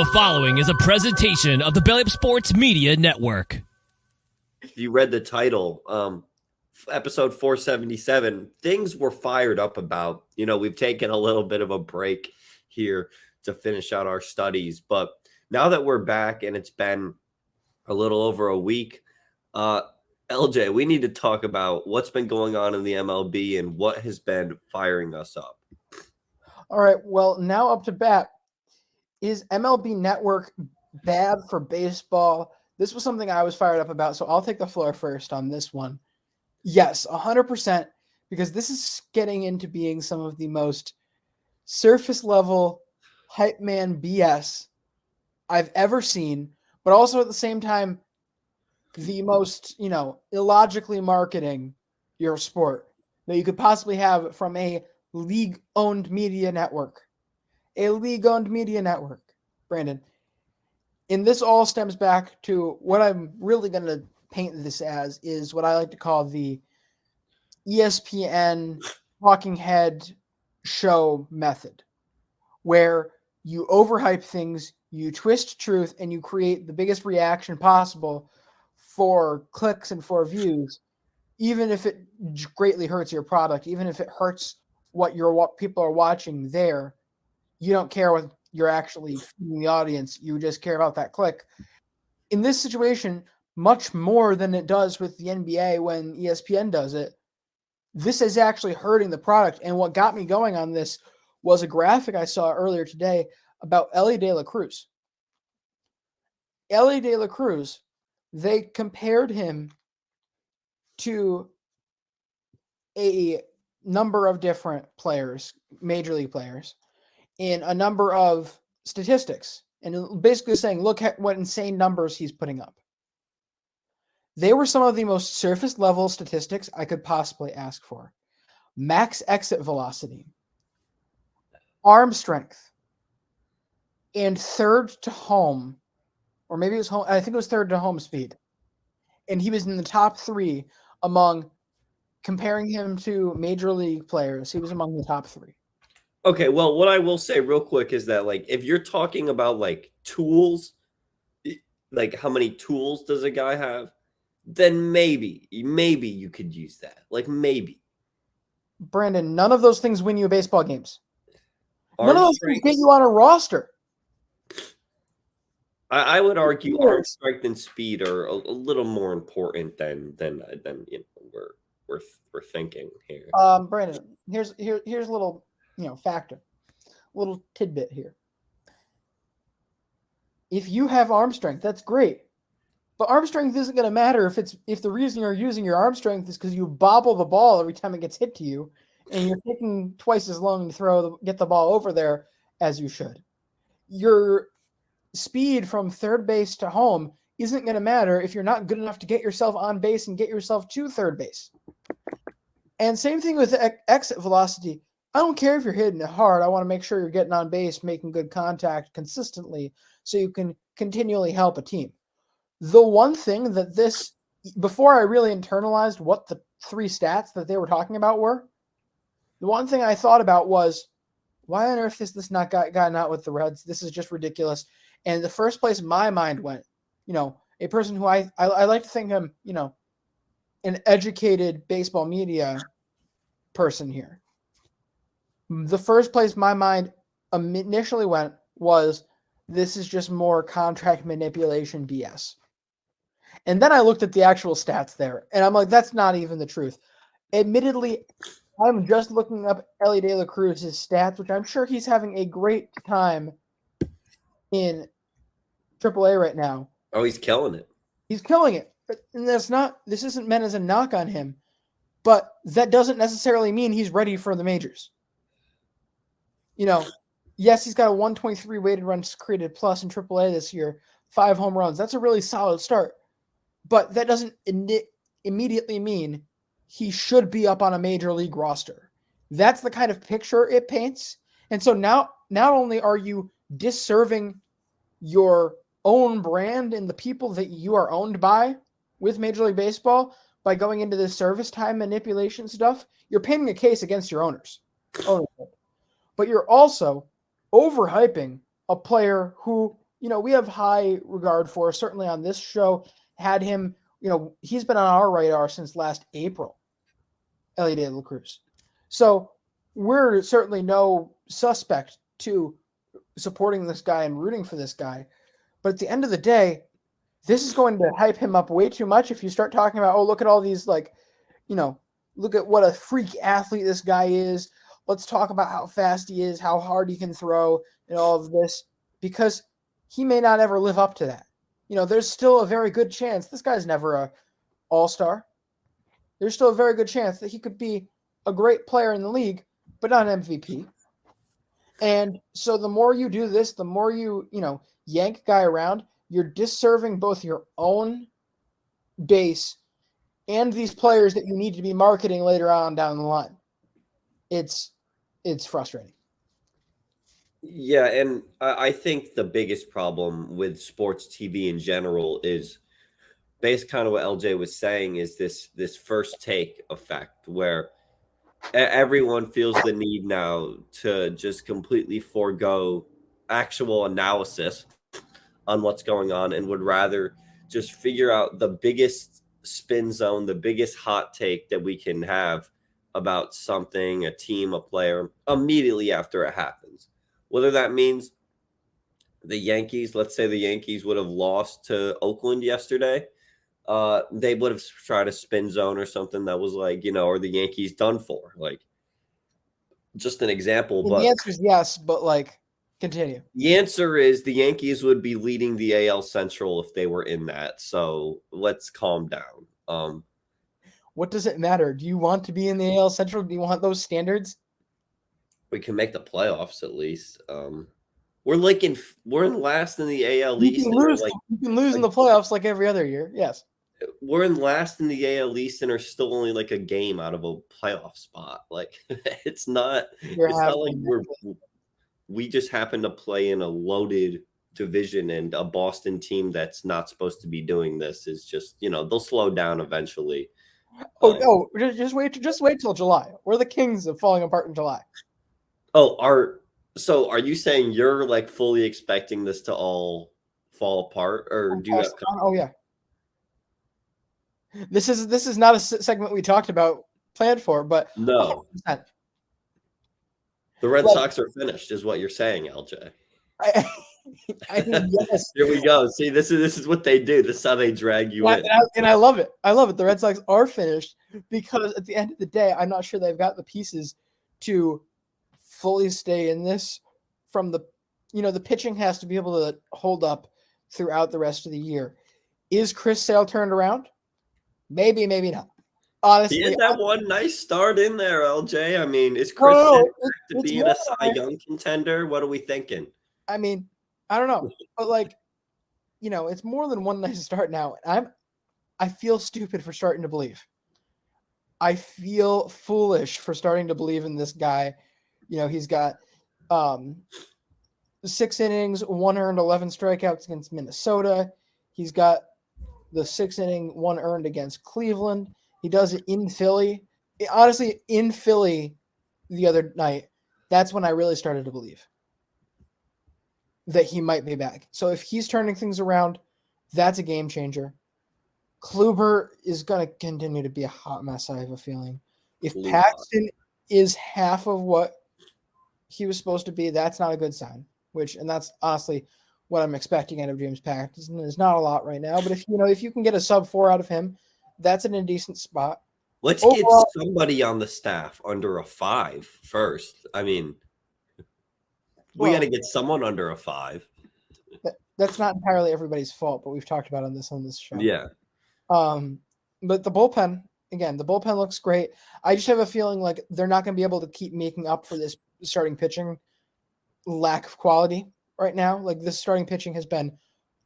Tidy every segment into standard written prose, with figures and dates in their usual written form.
The following is a presentation of the Belly Up Sports Media Network. You read the title, episode 477. Things we're fired up about. You know, we've taken a little bit of a break here to finish out our studies, but now that we're back and it's been a little over a week, LJ, we need to talk about what's been going on in the MLB and what has been firing us up. All right, well, now up to bat. Is MLB Network bad for baseball? This was something I was fired up about, so I'll take the floor first on this one. Yes, 100%, because this is getting into being some of the most surface-level hype man BS I've ever seen, but also at the same time, the most, illogically marketing your sport that you could possibly have from a league-owned media network. A league-owned media network, Brandon. And this all stems back to what I'm really going to paint this as is what I like to call the ESPN talking head show method, where you overhype things, you twist truth, and you create the biggest reaction possible for clicks and for views, even if it greatly hurts your product, even if it hurts what people are watching there. You don't care what you're actually feeding the audience. You just care about that click. In this situation, much more than it does with the NBA when ESPN does it, this is actually hurting the product. And what got me going on this was a graphic I saw earlier today about Elly De La Cruz. Elly De La Cruz, they compared him to a number of different players, major league players, in a number of statistics, and basically saying, look at what insane numbers he's putting up. They were some of the most surface level statistics I could possibly ask for. Max exit velocity, arm strength, and third to home, or maybe it was home, I think it was third to home speed. And he was in the top three among, comparing him to major league players, he was among the top three. Okay, well, what I will say real quick is that, like, if you're talking about, like, tools, like, how many tools does a guy have, then maybe you could use that. Like, maybe. Brandon, none of those things win you baseball games. Arm None of those strength, things get you on a roster. I would argue arm strength and speed are a little more important than we're thinking here. Brandon, here's a little factor, a little tidbit here. If you have arm strength, that's great, but arm strength isn't going to matter if the reason you're using your arm strength is because you bobble the ball every time it gets hit to you, and you're taking twice as long to get the ball over there as you should. Your speed from third base to home isn't going to matter if you're not good enough to get yourself on base and get yourself to third base. And same thing with exit velocity. I don't care if you're hitting it hard. I want to make sure you're getting on base, making good contact consistently so you can continually help a team. The one thing that before I really internalized what the three stats that they were talking about were, the one thing I thought about was, why on earth has this not gotten out with the Reds? This is just ridiculous. And the first place my mind went, a person who I like to think I'm, an educated baseball media person here. The first place my mind initially went was, this is just more contract manipulation BS. And then I looked at the actual stats there, and I'm like, that's not even the truth. Admittedly, I'm just looking up Elly De La Cruz's stats, which I'm sure he's having a great time in AAA right now. Oh, he's killing it. He's killing it. And this isn't meant as a knock on him, but that doesn't necessarily mean he's ready for the majors. Yes, he's got a 123 weighted runs created plus in AAA this year, 5 home runs. That's a really solid start. But that doesn't immediately mean he should be up on a major league roster. That's the kind of picture it paints. And so now, not only are you disserving your own brand and the people that you are owned by with Major League Baseball by going into this service time manipulation stuff, you're painting a case against your owners. But you're also overhyping a player who we have high regard for, certainly on this show, had him, he's been on our radar since last April, Ellie De La Cruz. So we're certainly no suspect to supporting this guy and rooting for this guy. But at the end of the day, this is going to hype him up way too much if you start talking about, oh, look at all these, like, look at what a freak athlete this guy is. Let's talk about how fast he is, how hard he can throw, and all of this, because he may not ever live up to that. There's still a very good chance this guy's never a all-star. There's still a very good chance that he could be a great player in the league, but not an MVP. And so the more you do this, the more you yank a guy around, you're disserving both your own base and these players that you need to be marketing later on down the line. It's frustrating. Yeah, and I think the biggest problem with sports TV in general is based kind of what LJ was saying, is this first take effect where everyone feels the need now to just completely forego actual analysis on what's going on and would rather just figure out the biggest spin zone, the biggest hot take that we can have about something, a team, a player, immediately after it happens. Whether that means the Yankees, let's say the Yankees would have lost to Oakland yesterday, they would have tried a spin zone or something that was like, or the Yankees done for. Like, just an example. But the answer is yes, but like, continue. The answer is the Yankees would be leading the AL Central if they were in that. So let's calm down. What does it matter? Do you want to be in the AL Central? Do you want those standards? We can make the playoffs at least. We're in last in the AL East. You can lose in the playoffs like every other year. Yes. We're in last in the AL East and are still only like a game out of a playoff spot. Like, it's not like we just happen to play in a loaded division, and a Boston team that's not supposed to be doing this is just, they'll slow down eventually. Just wait till July. We're the kings of falling apart in July. So are you saying you're like fully expecting this to all fall apart, or do you have? Oh yeah. This is not a segment we talked about planned for, but no. 100%. The Red Sox are finished, is what you're saying, LJ. I mean, yes. Here we go. See, this is what they do. This is how they drag you in. And I love it. I love it. The Red Sox are finished because at the end of the day, I'm not sure they've got the pieces to fully stay in this. From the pitching has to be able to hold up throughout the rest of the year. Is Chris Sale turned around? Maybe, maybe not. Honestly, he had that one nice start in there, LJ. I mean, is Chris Sale back to being a Cy Young contender? What are we thinking? I mean, I don't know, but like, it's more than one nice start now. I feel stupid for starting to believe. I feel foolish for starting to believe in this guy. He's got 6 innings, 1 earned, 11 strikeouts against Minnesota. He's got the 6 inning, 1 earned against Cleveland. He does it in Philly. Honestly, in Philly the other night, that's when I really started to believe that he might be back. So if he's turning things around, that's a game changer. Kluber is going to continue to be a hot mess, I have a feeling. If Paxton is half of what he was supposed to be, that's not a good sign. And that's honestly what I'm expecting out of James Paxton. There's not a lot right now, but if you can get a sub 4 out of him, that's in a decent spot. Let's get somebody on the staff under a 5 first. I mean, we got to get someone under a 5. That's not entirely everybody's fault, but we've talked about on this show. Yeah. But the bullpen, again, the bullpen looks great. I just have a feeling like they're not going to be able to keep making up for this starting pitching lack of quality right now. Like, this starting pitching has been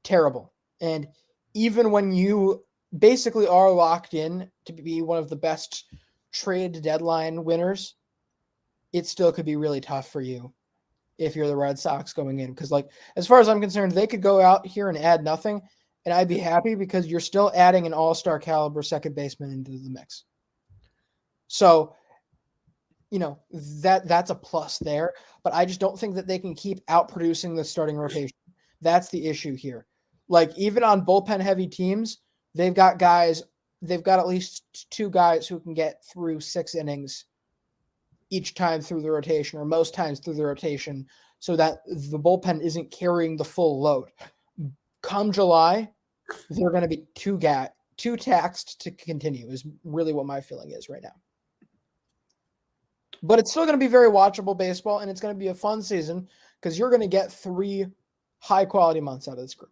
terrible. And even when you basically are locked in to be one of the best trade deadline winners, it still could be really tough for you if you're the Red Sox going in. Because, like, as far as I'm concerned, they could go out here and add nothing, and I'd be happy because you're still adding an all-star caliber second baseman into the mix. So, that's a plus there. But I just don't think that they can keep outproducing the starting rotation. That's the issue here. Like, even on bullpen heavy teams, they've got at least 2 guys who can get through 6 innings each time through the rotation, or most times through the rotation, so that the bullpen isn't carrying the full load. Come July, they're going to be too taxed to continue, is really what my feeling is right now. But it's still going to be very watchable baseball, and it's going to be a fun season because you're going to get 3 high-quality months out of this group.